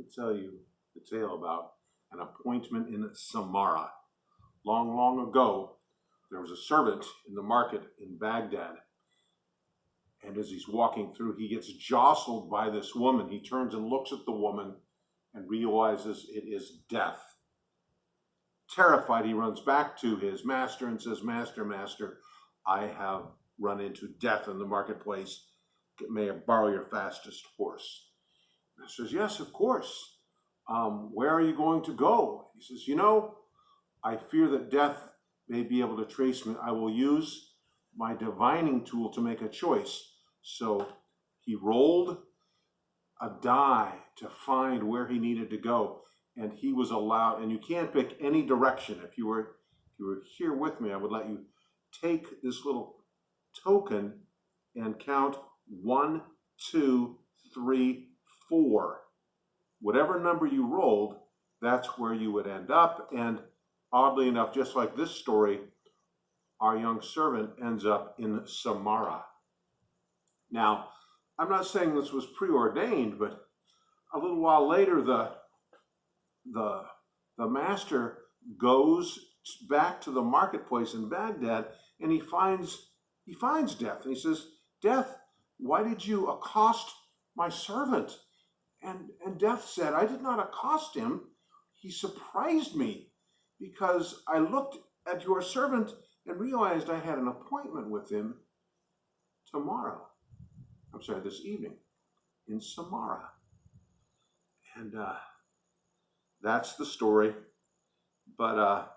me tell you the tale about an appointment in Samarra. Long, long ago, there was a servant in the market in Baghdad. And as he's walking through, he gets jostled by this woman. He turns and looks at the woman and realizes it is death. Terrified, he runs back to his master and says, "Master, master, I have run into death in the marketplace. May I borrow your fastest horse?" And he says, "Yes, of course. Where are you going to go?" He says, "I fear that death may be able to trace me. I will use my divining tool to make a choice." So he rolled a die to find where he needed to go, and he was allowed, and you can't pick any direction. If you were here with me, I would let you take this little token and count 1, 2, 3, 4. Whatever number you rolled, that's where you would end up. And oddly enough, just like this story, our young servant ends up in Samarra. Now, I'm not saying this was preordained, but a little while later, the master goes back to the marketplace in Baghdad, and he finds Death, and he says, "Death, why did you accost my servant?" And Death said, "I did not accost him. He surprised me because I looked at your servant and realized I had an appointment with him this evening in Samarra." And that's the story. But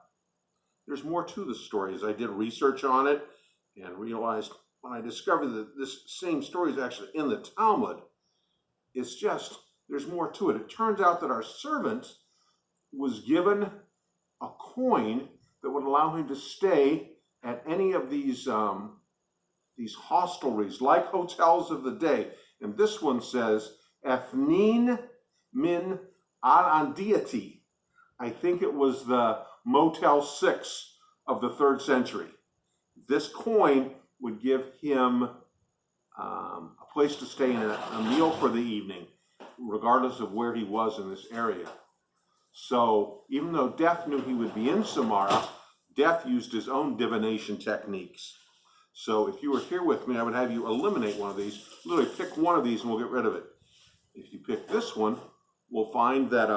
there's more to the story. As I did research on it and realized when I discovered that this same story is actually in the Talmud, it's just, there's more to it. It turns out that our servant was given a coin that would allow him to stay at any of these hostelries, like hotels of the day. And this one says, Ethnin min Arandiati. I think it was the Motel 6 of the 3rd century. This coin would give him a place to stay and a meal for the evening, regardless of where he was in this area. So even though Death knew he would be in Samarra, Death used his own divination techniques. So if you were here with me, I would have you eliminate one of these. Literally pick one of these and we'll get rid of it. If you pick this one, we'll find that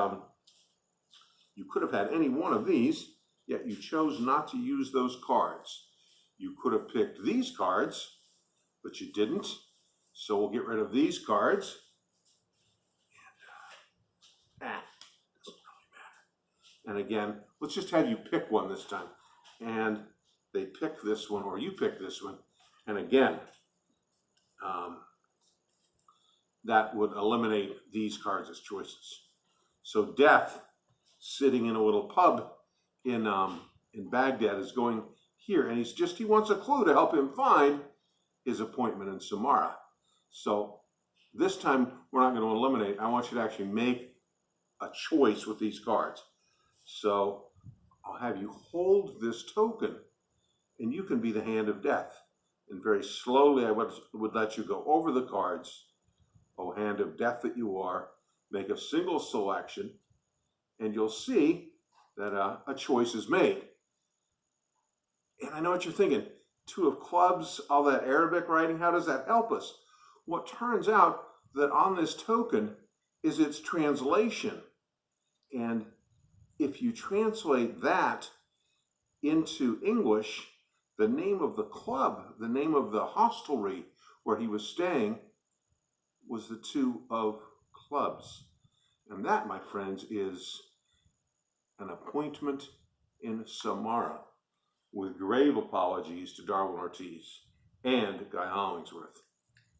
you could have had any one of these, yet you chose not to use those cards. You could have picked these cards, but you didn't. So we'll get rid of these cards. And doesn't really matter. And again, let's just have you pick one this time. And they pick this one, or you pick this one. And again, that would eliminate these cards as choices. So Death, sitting in a little pub in Baghdad, is going here, and he wants a clue to help him find his appointment in Samarra. So this time we're not going to eliminate. I want you to actually make a choice with these cards. So I'll have you hold this token, and you can be the hand of Death. And very slowly I would let you go over the cards. O hand of Death that you are, make a single selection, and you'll see that a choice is made. And I know what you're thinking. 2 of clubs, all that Arabic writing, how does that help us? Well, it turns out that on this token is its translation. And if you translate that into English, the name of the club, the name of the hostelry where he was staying, was the 2 of clubs. And that, my friends, is an appointment in Samarra, with grave apologies to Darwin Ortiz and Guy Hollingsworth.